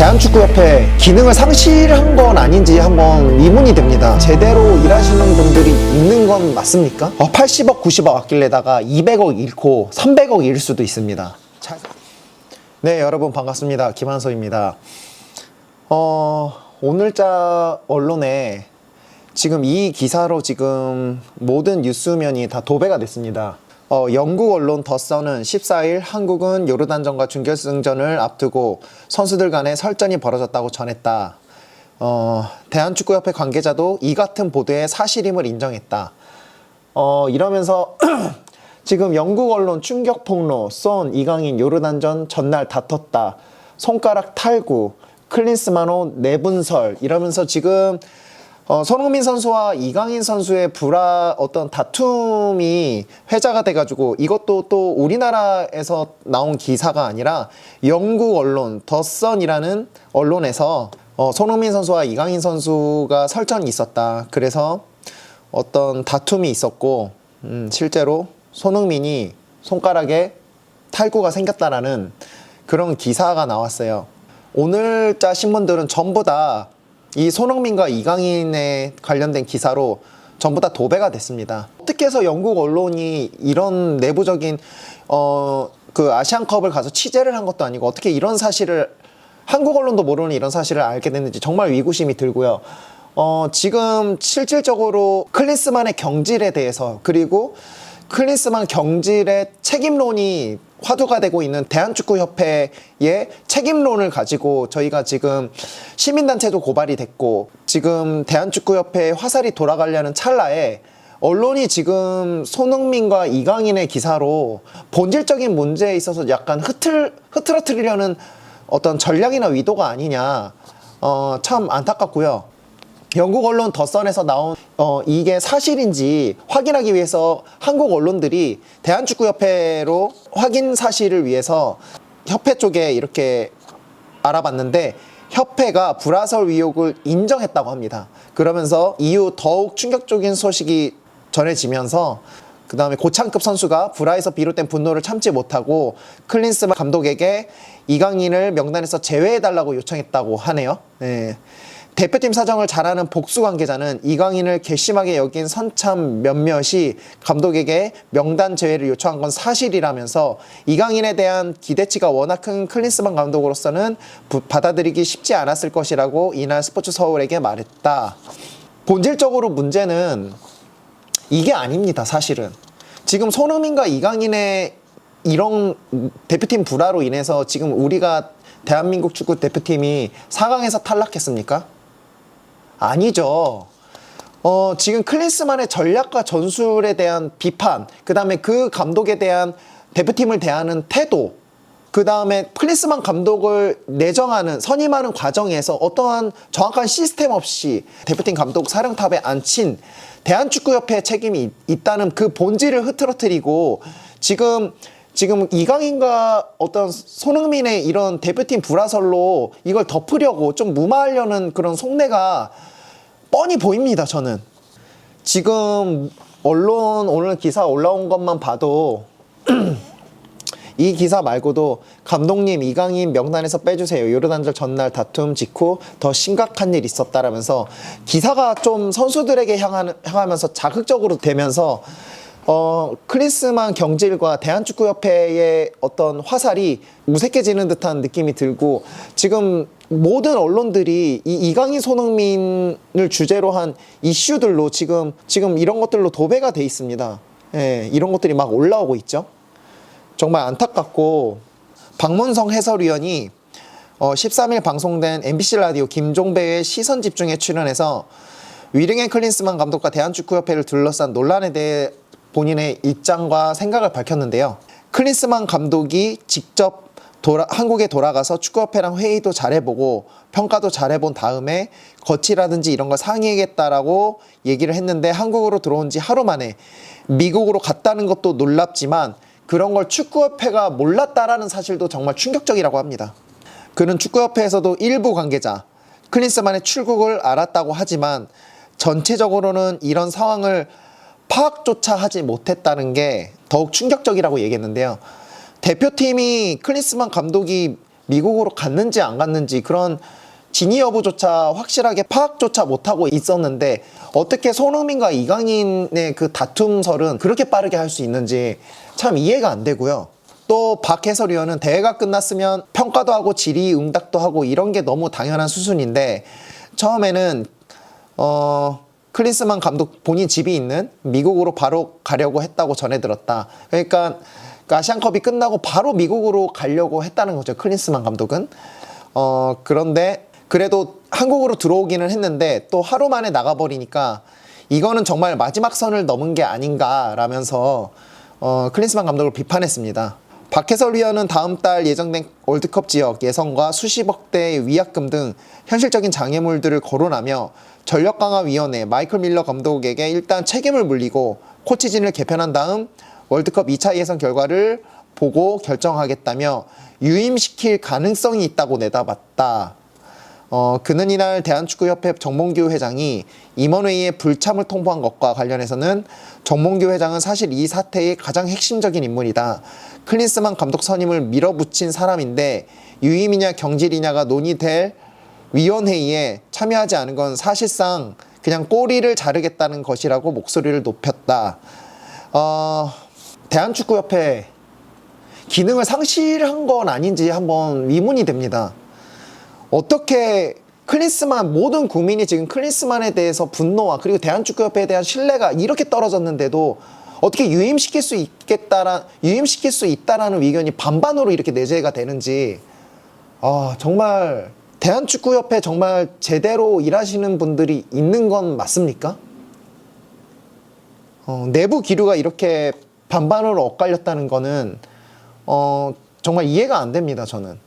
대한축구협회 기능을 상실한 건 아닌지 한번 의문이 됩니다. 제대로 일하시는 분들이 있는 건 맞습니까? 80억, 90억 아낄래다가 200억 잃고 300억 잃을 수도 있습니다. 네, 여러분 반갑습니다. 김한서입니다. 오늘자 언론에 지금 이 기사로 지금 모든 뉴스면이 다 도배가 됐습니다. 영국 언론 더 선은 14일 한국은 요르단전과 준결승전을 앞두고 선수들 간에 설전이 벌어졌다고 전했다. 대한축구협회 관계자도 이 같은 보도의 사실임을 인정했다. 이러면서 지금 영국 언론 충격 폭로, 선, 이강인 요르단전 전날 다퉜다. 손가락 탈구, 클린스만호 내분설 이러면서 지금 손흥민 선수와 이강인 선수의 어떤 다툼이 회자가 돼가지고 이것도 또 우리나라에서 나온 기사가 아니라 영국 언론 더 선이라는 언론에서 손흥민 선수와 이강인 선수가 설전이 있었다. 그래서 어떤 다툼이 있었고 실제로 손흥민이 손가락에 탈구가 생겼다라는 그런 기사가 나왔어요. 오늘자 신문들은 전부 다 이 손흥민과 이강인에 관련된 기사로 전부 다 도배가 됐습니다. 어떻게 해서 영국 언론이 이런 내부적인 그 아시안컵을 가서 취재를 한 것도 아니고 어떻게 이런 사실을 한국 언론도 모르는 이런 사실을 알게 됐는지 정말 의구심이 들고요. 지금 실질적으로 클린스만의 경질에 대해서 그리고 클린스만 경질의 책임론이 화두가 되고 있는 대한축구협회의 책임론을 가지고 저희가 지금 시민단체도 고발이 됐고 지금 대한축구협회에 화살이 돌아가려는 찰나에 언론이 지금 손흥민과 이강인의 기사로 본질적인 문제에 있어서 약간 흐트러뜨리려는 어떤 전략이나 의도가 아니냐 참 안타깝고요. 영국 언론 더 선에서 나온 이게 사실인지 확인하기 위해서 한국 언론들이 대한축구협회로 확인 사실을 위해서 협회 쪽에 이렇게 알아봤는데 협회가 불화설 의혹을 인정했다고 합니다. 그러면서 이후 더욱 충격적인 소식이 전해지면서 그 다음에 고창급 선수가 불화에서 비롯된 분노를 참지 못하고 클린스만 감독에게 이강인을 명단에서 제외해달라고 요청했다고 하네요. 네. 대표팀 사정을 잘 아는 복수 관계자는 이강인을 괘씸하게 여긴 선참 몇몇이 감독에게 명단 제외를 요청한 건 사실이라면서 이강인에 대한 기대치가 워낙 큰 클린스만 감독으로서는 받아들이기 쉽지 않았을 것이라고 이날 스포츠 서울에게 말했다. 본질적으로 문제는 이게 아닙니다. 사실은 지금 손흥민과 이강인의 이런 대표팀 불화로 인해서 지금 우리가 대한민국 축구 대표팀이 4강에서 탈락했습니까? 아니죠. 지금 클린스만의 전략과 전술에 대한 비판, 그 다음에 그 감독에 대한 대표팀을 대하는 태도, 그 다음에 클린스만 감독을 내정하는, 선임하는 과정에서 어떠한 정확한 시스템 없이 대표팀 감독 사령탑에 앉힌 대한축구협회의 책임이 있다는 그 본질을 흐트러뜨리고 지금 이강인과 어떤 손흥민의 이런 대표팀 불화설로 이걸 덮으려고 좀 무마하려는 그런 속내가 뻔히 보입니다. 저는 지금 언론 오늘 기사 올라온 것만 봐도 이 기사 말고도 감독님 이강인 명단에서 빼주세요. 요르단전 전날 다툼 직후 더 심각한 일 있었다라면서 기사가 좀 선수들에게 향하면서 자극적으로 되면서 클린스만 경질과 대한축구협회의 어떤 화살이 무색해지는 듯한 느낌이 들고 지금 모든 언론들이 이강인 손흥민을 주제로 한 이슈들로 지금 이런 것들로 도배가 돼 있습니다. 예, 이런 것들이 막 올라오고 있죠. 정말 안타깝고 박문성 해설위원이 13일 방송된 MBC 라디오 김종배의 시선집중에 출연해서 위링앤 클린스만 감독과 대한축구협회를 둘러싼 논란에 대해 본인의 입장과 생각을 밝혔는데요. 클린스만 감독이 직접 한국에 돌아가서 축구협회랑 회의도 잘해보고 평가도 잘해본 다음에 거치라든지 이런 걸 상의하겠다라고 얘기를 했는데 한국으로 들어온 지 하루 만에 미국으로 갔다는 것도 놀랍지만 그런 걸 축구협회가 몰랐다라는 사실도 정말 충격적이라고 합니다. 그는 축구협회에서도 일부 관계자, 클린스만의 출국을 알았다고 하지만 전체적으로는 이런 상황을 파악조차 하지 못했다는 게 더욱 충격적이라고 얘기했는데요. 대표팀이 클린스만 감독이 미국으로 갔는지 안 갔는지 그런 진위 여부조차 확실하게 파악조차 못하고 있었는데 어떻게 손흥민과 이강인의 그 다툼설은 그렇게 빠르게 할 수 있는지 참 이해가 안 되고요. 또 박 해설위원은 대회가 끝났으면 평가도 하고 질의응답도 하고 이런 게 너무 당연한 수순인데 처음에는 클린스만 감독 본인 집이 있는 미국으로 바로 가려고 했다고 전해 들었다. 그러니까 그 아시안컵이 끝나고 바로 미국으로 가려고 했다는 거죠. 클린스만 감독은. 그런데 그래도 한국으로 들어오기는 했는데 또 하루 만에 나가버리니까 이거는 정말 마지막 선을 넘은 게 아닌가라면서 클린스만 감독을 비판했습니다. 박 해설위원은 다음 달 예정된 월드컵 지역 예선과 수십억 대의 위약금 등 현실적인 장애물들을 거론하며 전력강화위원회 마이클 밀러 감독에게 일단 책임을 물리고 코치진을 개편한 다음 월드컵 2차 예선 결과를 보고 결정하겠다며 유임시킬 가능성이 있다고 내다봤다. 그는 이날 대한축구협회 정몽규 회장이 임원회의에 불참을 통보한 것과 관련해서는 정몽규 회장은 사실 이 사태의 가장 핵심적인 인물이다. 클린스만 감독 선임을 밀어붙인 사람인데 유임이냐 경질이냐가 논의될 위원회의에 참여하지 않은 건 사실상 그냥 꼬리를 자르겠다는 것이라고 목소리를 높였다. 대한축구협회 기능을 상실한 건 아닌지 한번 의문이 됩니다. 어떻게 클린스만 모든 국민이 지금 클린스만에 대해서 분노와 그리고 대한축구협회에 대한 신뢰가 이렇게 떨어졌는데도 어떻게 유임시킬 수 있다라는 의견이 반반으로 이렇게 내재가 되는지 정말 대한축구협회 정말 제대로 일하시는 분들이 있는 건 맞습니까? 내부 기류가 이렇게 반반으로 엇갈렸다는 거는 정말 이해가 안 됩니다. 저는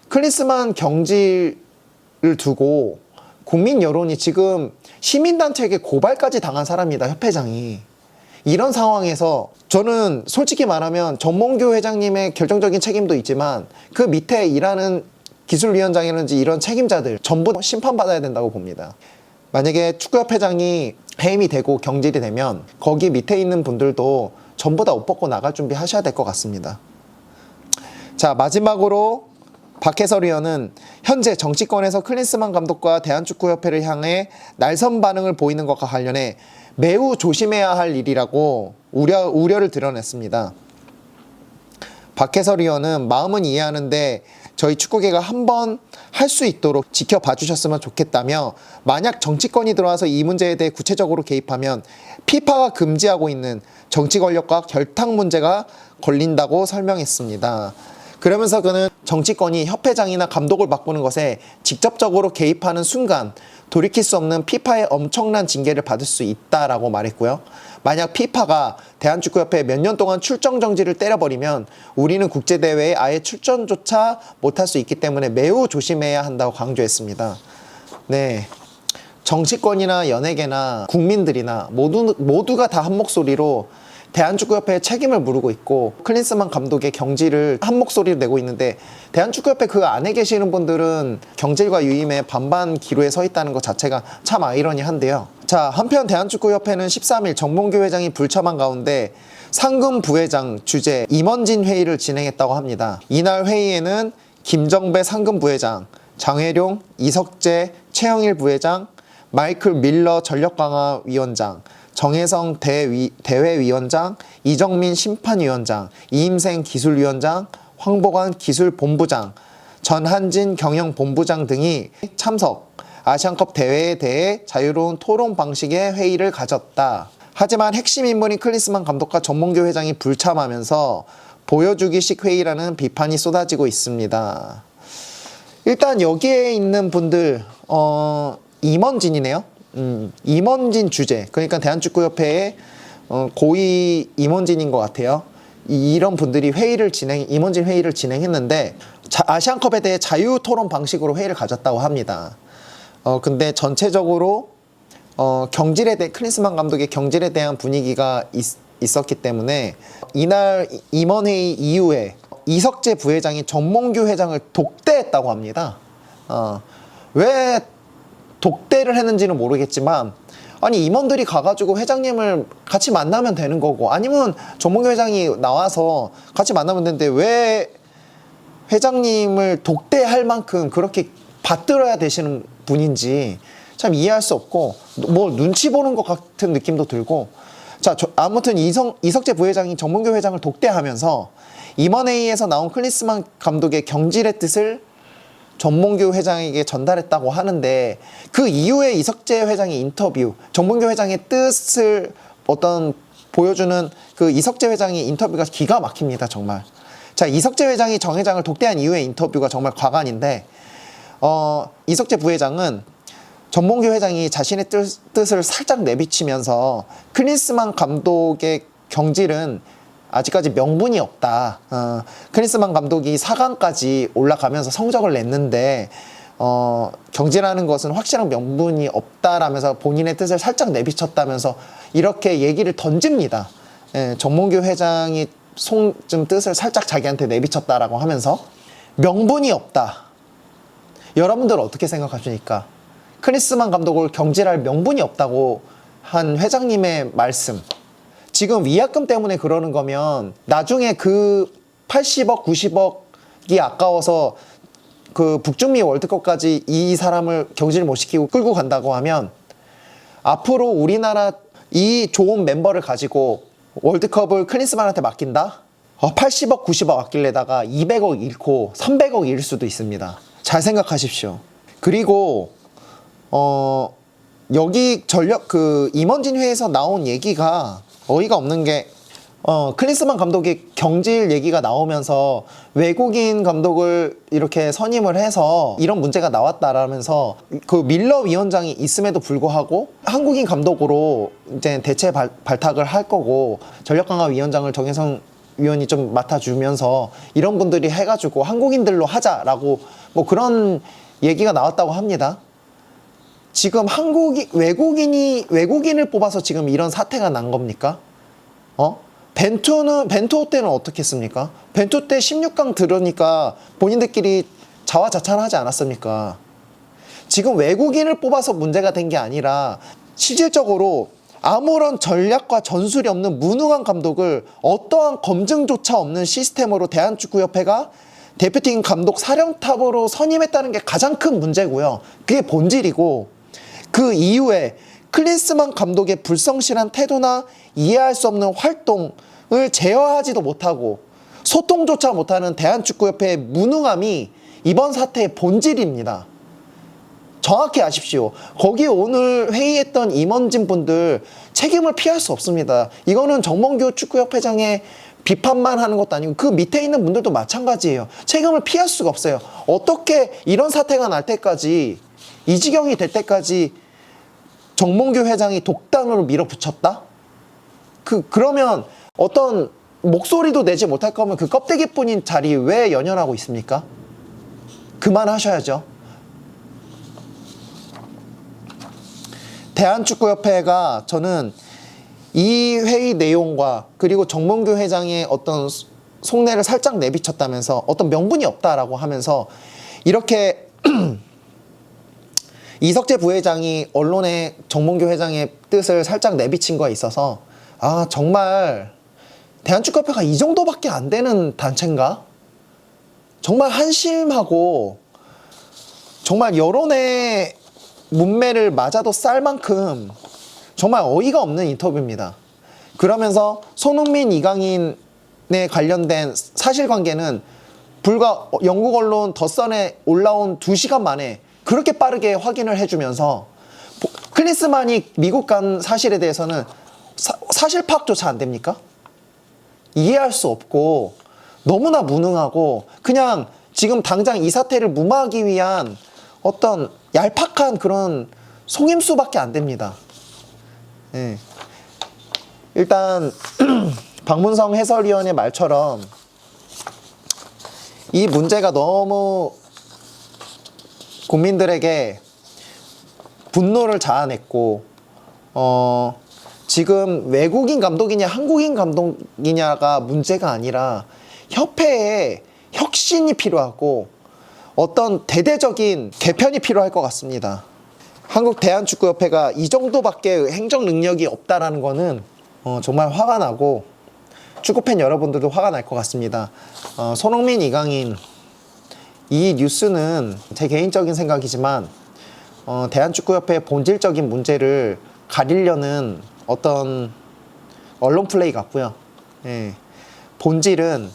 클린스만 경질을 두고 국민 여론이 지금 시민단체에게 고발까지 당한 사람이다. 협회장이. 이런 상황에서 저는 솔직히 말하면 정몽규 회장님의 결정적인 책임도 있지만 그 밑에 일하는 기술위원장이라든지 이런 책임자들 전부 심판받아야 된다고 봅니다. 만약에 축구협회장이 해임이 되고 경질이 되면 거기 밑에 있는 분들도 전부 다 옷 벗고 나갈 준비 하셔야 될 것 같습니다. 자, 마지막으로 박 해설위원은 현재 정치권에서 클린스만 감독과 대한축구협회를 향해 날선 반응을 보이는 것과 관련해 매우 조심해야 할 일이라고 우려를 드러냈습니다. 박 해설위원은 마음은 이해하는데 저희 축구계가 한번 할 수 있도록 지켜봐 주셨으면 좋겠다며 만약 정치권이 들어와서 이 문제에 대해 구체적으로 개입하면 피파가 금지하고 있는 정치 권력과 결탁 문제가 걸린다고 설명했습니다. 그러면서 그는 정치권이 협회장이나 감독을 바꾸는 것에 직접적으로 개입하는 순간 돌이킬 수 없는 피파의 엄청난 징계를 받을 수 있다라고 말했고요. 만약 피파가 대한축구협회에 몇 년 동안 출정 정지를 때려버리면 우리는 국제대회에 아예 출전조차 못할 수 있기 때문에 매우 조심해야 한다고 강조했습니다. 네, 정치권이나 연예계나 국민들이나 모두가 다 한 목소리로 대한축구협회에 책임을 물고 있고 클린스만 감독의 경질을 한 목소리로 내고 있는데 대한축구협회 그 안에 계시는 분들은 경질과 유임에 반반 기로에 서 있다는 것 자체가 참 아이러니한데요. 자, 한편 대한축구협회는 13일 정몽규 회장이 불참한 가운데 상금 부회장 주재 임원진 회의를 진행했다고 합니다. 이날 회의에는 김정배 상금 부회장, 장혜룡, 이석재, 최영일 부회장, 마이클 밀러 전력강화위원장, 정혜성 대회위원장, 이정민 심판위원장, 이임생 기술위원장, 황보관 기술본부장, 전한진 경영본부장 등이 참석, 아시안컵 대회에 대해 자유로운 토론 방식의 회의를 가졌다. 하지만 핵심 인물인 클린스만 감독과 정몽규 회장이 불참하면서 보여주기식 회의라는 비판이 쏟아지고 있습니다. 일단 여기에 있는 분들 임원진이네요. 임원진 주재, 그러니까 대한축구협회의 고위 임원진인 것 같아요. 이런 분들이 임원진 회의를 진행했는데 아시안컵에 대해 자유토론 방식으로 회의를 가졌다고 합니다. 근데 전체적으로 경질에 대해 클린스만 감독의 경질에 대한 분위기가 있었기 때문에 이날 임원회의 이후에 이석재 부회장이 정몽규 회장을 독대했다고 합니다. 왜 독대를 했는지는 모르겠지만 아니 임원들이 가가지고 회장님을 같이 만나면 되는 거고 아니면 정몽규 회장이 나와서 같이 만나면 되는데 왜 회장님을 독대할 만큼 그렇게 받들어야 되시는 분인지 참 이해할 수 없고, 뭐 눈치 보는 것 같은 느낌도 들고. 자, 아무튼 이석재 부회장이 정몽규 회장을 독대하면서 임원 회의에서 나온 클린스만 감독의 경질의 뜻을 정몽규 회장에게 전달했다고 하는데, 그 이후에 이석재 회장의 인터뷰, 정몽규 회장의 뜻을 보여주는 그 이석재 회장의 인터뷰가 기가 막힙니다, 정말. 자, 이석재 회장이 정 회장을 독대한 이후의 인터뷰가 정말 과관인데, 이석재 부회장은 정몽규 회장이 자신의 뜻을 살짝 내비치면서 클린스만 감독의 경질은 아직까지 명분이 없다. 클린스만 감독이 4강까지 올라가면서 성적을 냈는데 경질하는 것은 확실한 명분이 없다라면서 본인의 뜻을 살짝 내비쳤다면서 이렇게 얘기를 던집니다. 정몽규 회장이 좀 뜻을 살짝 자기한테 내비쳤다라고 하면서 명분이 없다. 여러분들 어떻게 생각하십니까? 클린스만 감독을 경질할 명분이 없다고 한 회장님의 말씀. 지금 위약금 때문에 그러는 거면 나중에 그 80억, 90억이 아까워서 그 북중미 월드컵까지 이 사람을 경질 못 시키고 끌고 간다고 하면 앞으로 우리나라 이 좋은 멤버를 가지고 월드컵을 클린스만한테 맡긴다? 80억, 90억 아낄래다가 200억 잃고 300억 잃을 수도 있습니다. 잘 생각하십시오. 그리고 여기 임원진 회에서 나온 얘기가 어이가 없는 게, 클린스만 감독의 경질 얘기가 나오면서 외국인 감독을 이렇게 선임을 해서 이런 문제가 나왔다라면서 그 밀러 위원장이 있음에도 불구하고 한국인 감독으로 이제 대체 발탁을 할 거고, 전력강화 위원장을 정혜성 위원이 좀 맡아주면서 이런 분들이 해가지고 한국인들로 하자라고 뭐 그런 얘기가 나왔다고 합니다. 지금 외국인을 뽑아서 지금 이런 사태가 난 겁니까? 벤투 때는 어떻게 했습니까? 벤투 때 16강 들으니까 본인들끼리 자화자찬하지 않았습니까? 지금 외국인을 뽑아서 문제가 된 게 아니라 실질적으로 아무런 전략과 전술이 없는 무능한 감독을 어떠한 검증조차 없는 시스템으로 대한축구협회가 대표팀 감독 사령탑으로 선임했다는 게 가장 큰 문제고요. 그게 본질이고, 그 이후에 클린스만 감독의 불성실한 태도나 이해할 수 없는 활동을 제어하지도 못하고 소통조차 못하는 대한축구협회의 무능함이 이번 사태의 본질입니다. 정확히 아십시오. 거기 오늘 회의했던 임원진 분들 책임을 피할 수 없습니다. 이거는 정몽규 축구협회장의 비판만 하는 것도 아니고 그 밑에 있는 분들도 마찬가지예요. 책임을 피할 수가 없어요. 어떻게 이런 사태가 날 때까지, 이 지경이 될 때까지 정몽규 회장이 독단으로 밀어붙였다? 그러면 어떤 목소리도 내지 못할 거면 그 껍데기뿐인 자리 왜 연연하고 있습니까? 그만하셔야죠. 대한축구협회가 저는 이 회의 내용과 그리고 정몽규 회장의 어떤 속내를 살짝 내비쳤다면서 어떤 명분이 없다라고 하면서 이렇게 이석재 부회장이 언론에 정몽규 회장의 뜻을 살짝 내비친 거에 있어서 정말 대한축구협회가 이 정도밖에 안 되는 단체인가? 정말 한심하고 정말 여론의 문매를 맞아도 쌀 만큼 정말 어이가 없는 인터뷰입니다. 그러면서 손흥민, 이강인에 관련된 사실관계는 불과 영국 언론 더선에 올라온 2시간 만에 그렇게 빠르게 확인을 해주면서 클린스만이 미국 간 사실에 대해서는 사실 파악조차 안 됩니까? 이해할 수 없고 너무나 무능하고 그냥 지금 당장 이 사태를 무마하기 위한 어떤 얄팍한 그런 속임수밖에 안 됩니다. 네. 일단 박문성 해설위원의 말처럼 이 문제가 너무 국민들에게 분노를 자아냈고 지금 외국인 감독이냐 한국인 감독이냐가 문제가 아니라 협회에 혁신이 필요하고 어떤 대대적인 개편이 필요할 것 같습니다. 한국 대한축구협회가 이 정도밖에 행정 능력이 없다라는 거는 정말 화가 나고 축구팬 여러분들도 화가 날 것 같습니다. 손흥민, 이강인 이 뉴스는 제 개인적인 생각이지만 대한축구협회의 본질적인 문제를 가리려는 어떤 언론 플레이 같고요. 예. 본질은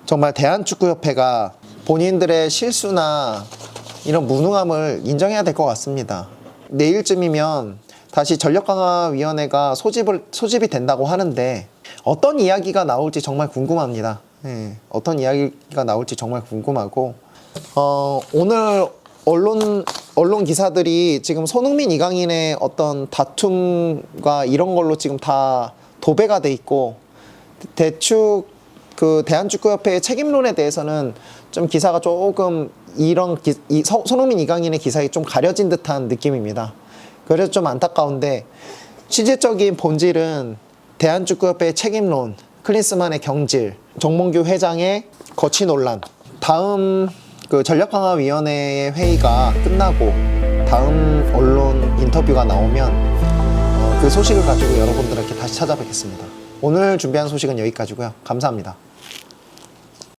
정말 대한축구협회가 본인들의 실수나 이런 무능함을 인정해야 될 것 같습니다. 내일쯤이면 다시 전력강화위원회가 소집이 된다고 하는데 어떤 이야기가 나올지 정말 궁금합니다. 예. 어떤 이야기가 나올지 정말 궁금하고 오늘 언론 기사들이 지금 손흥민, 이강인의 어떤 다툼과 이런 걸로 지금 다 도배가 돼 있고 대충 그 대한축구협회의 책임론에 대해서는 좀 기사가 조금 손흥민, 이강인의 기사에 좀 가려진 듯한 느낌입니다. 그래서 좀 안타까운데 취재적인 본질은 대한축구협회의 책임론, 클린스만의 경질, 정몽규 회장의 거취 논란, 다음 그 전력강화위원회의 회의가 끝나고 다음 언론 인터뷰가 나오면 그 소식을 가지고 여러분들에게 다시 찾아뵙겠습니다. 오늘 준비한 소식은 여기까지고요. 감사합니다.